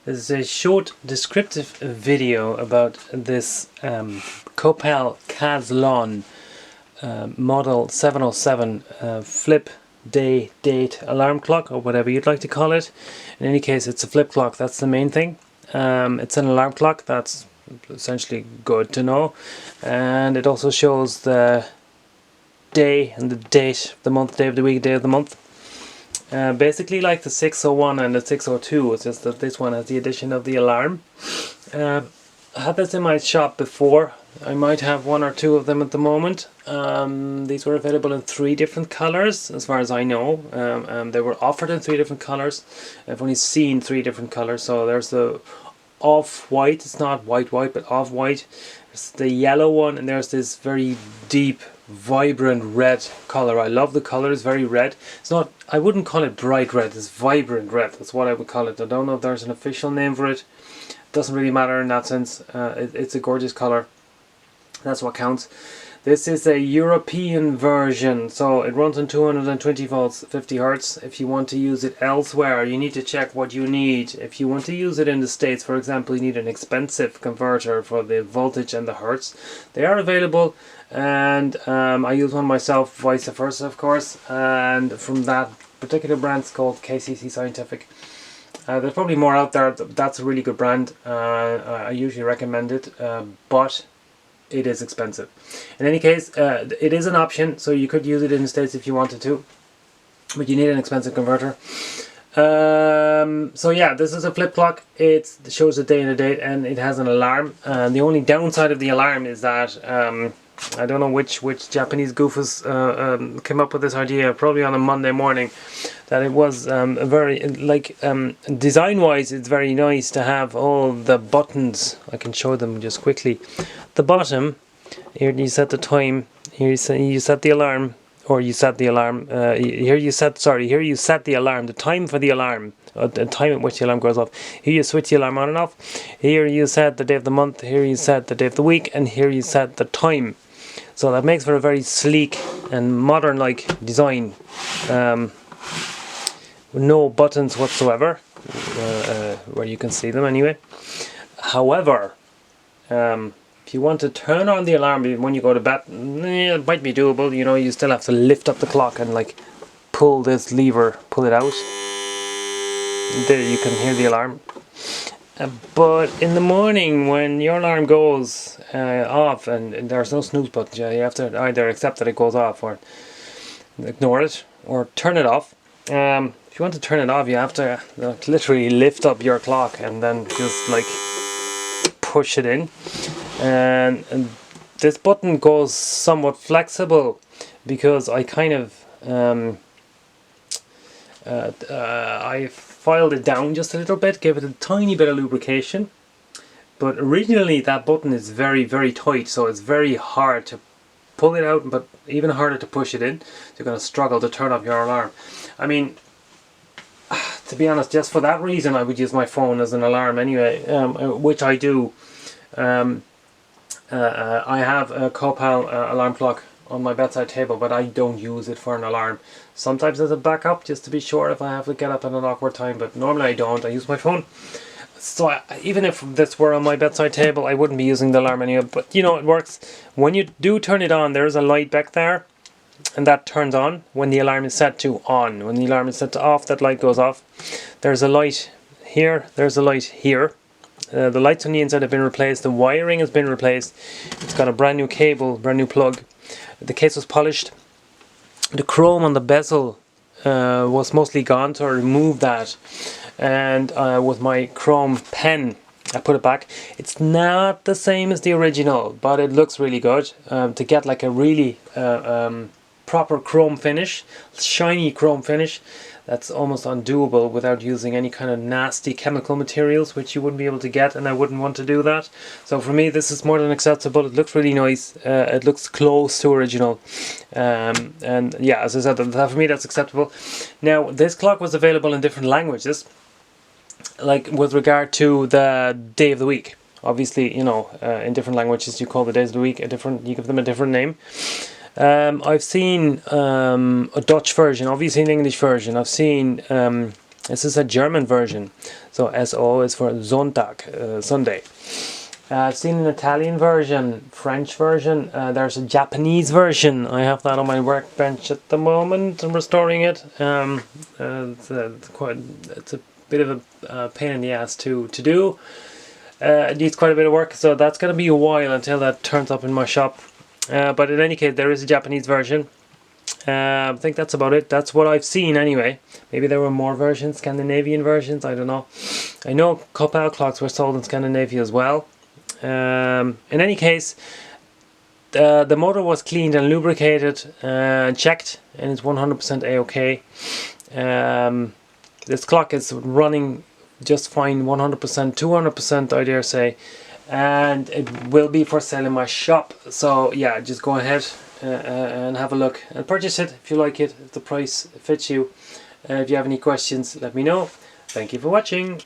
This is a short descriptive video about this Copal Caslon model 707 flip day date alarm clock, or whatever you'd like to call it. In any case, it's a flip clock, that's the main thing. It's an alarm clock, that's essentially good to know, and it also shows the day and the date, the month, day of the week, day of the month. Basically like the 601 and the 602, it's just that this one has the addition of the alarm. I had this in my shop before. I might have one or two of them at the moment. These were available in 3 different colours as far as I know. They were offered in 3 different colours. I've only seen 3 different colours. So there's the off-white, it's not white but off-white. There's the yellow one, and there's this very deep vibrant red color. I love the color, it's very red. It's not, I wouldn't call it bright red, it's vibrant red, that's what I would call it. I don't know if there's an official name for it. Doesn't really matter in that sense. It's a gorgeous color, that's what counts. This is a European version, so it runs on 220 volts, 50 hertz. If you want to use it elsewhere, you need to check what you need. If you want to use it in the States, for example, you need an expensive converter for the voltage and the hertz. They are available, and I use one myself, vice versa, of course. And from that particular brand, it's called KCC Scientific. There's probably more out there. That's a really good brand. I usually recommend it, but it is expensive. In any case, it is an option, so you could use it in the States if you wanted to, but you need an expensive converter. So yeah, this is a flip clock. It shows a day and a date, and it has an alarm. The only downside of the alarm is that I don't know which Japanese goofus came up with this idea, probably on a Monday morning, that it was a very, design wise it's very nice to have all the buttons. I can show them just quickly. The bottom, here you set the time, here you set the alarm, or you set the alarm, here you set the alarm, the time for the alarm, the time at which the alarm goes off. Here you switch the alarm on and off. Here you set the day of the month, here you set the day of the week, and here you set the time. So that makes for a very sleek and modern like design. No buttons whatsoever, where you can see them anyway. However, if you want to turn on the alarm when you go to bed, it might be doable. You know, you still have to lift up the clock and like pull this lever, pull it out. There you can hear the alarm. But in the morning when your alarm goes off and there's no snooze button, you have to either accept that it goes off or ignore it or turn it off. If you want to turn it off, you have to literally lift up your clock and then just like push it in. And this button goes somewhat flexible because I kind of I filed it down just a little bit, gave it a tiny bit of lubrication, but originally that button is very tight, so it's very hard to pull it out, but even harder to push it in. So you're going to struggle to turn off your alarm. I mean, to be honest, just for that reason I would use my phone as an alarm anyway, which I do. I have a Copal alarm clock on my bedside table, but I don't use it for an alarm. Sometimes as a backup, just to be sure if I have to get up at an awkward time, but normally I don't. I use my phone. So even if this were on my bedside table, I wouldn't be using the alarm anyway, but you know, it works. When you do turn it on, there's a light back there, and that turns on when the alarm is set to on. When the alarm is set to off, that light goes off. There's a light here, there's a light here. The lights on the inside have been replaced, the wiring has been replaced, it's got a brand new cable, brand new plug. The case was polished. The chrome on the bezel was mostly gone, so I removed that, and with my chrome pen I put it back. It's not the same as the original, but it looks really good. To get like a really proper chrome finish, shiny chrome finish, that's almost undoable without using any kind of nasty chemical materials, which you wouldn't be able to get, and I wouldn't want to do that. So for me, this is more than acceptable. It looks really nice. It looks close to original, and yeah, as I said, for me that's acceptable. Now, this clock was available in different languages, like with regard to the day of the week. Obviously, you know, in different languages you call the days of the week you give them a different name. I've seen a Dutch version, obviously an English version. I've seen This is a German version, so SO is for Sonntag, Sunday. I've seen an Italian version, French version, there's a Japanese version. I have that on my workbench at the moment. I'm restoring it. It's a bit of a pain in the ass to do. It needs quite a bit of work, so that's going to be a while until that turns up in my shop. But in any case, there is a Japanese version. I think that's about it. That's what I've seen anyway. Maybe there were more versions, Scandinavian versions, I don't know. I know Copal clocks were sold in Scandinavia as well. In any case, the motor was cleaned and lubricated and checked, and it's 100% A-OK. This clock is running just fine, 100%, 200% I dare say, and it will be for sale in my shop. So yeah, just go ahead and have a look and purchase it if you like it, if the price fits you. If you have any questions, let me know. Thank you for watching.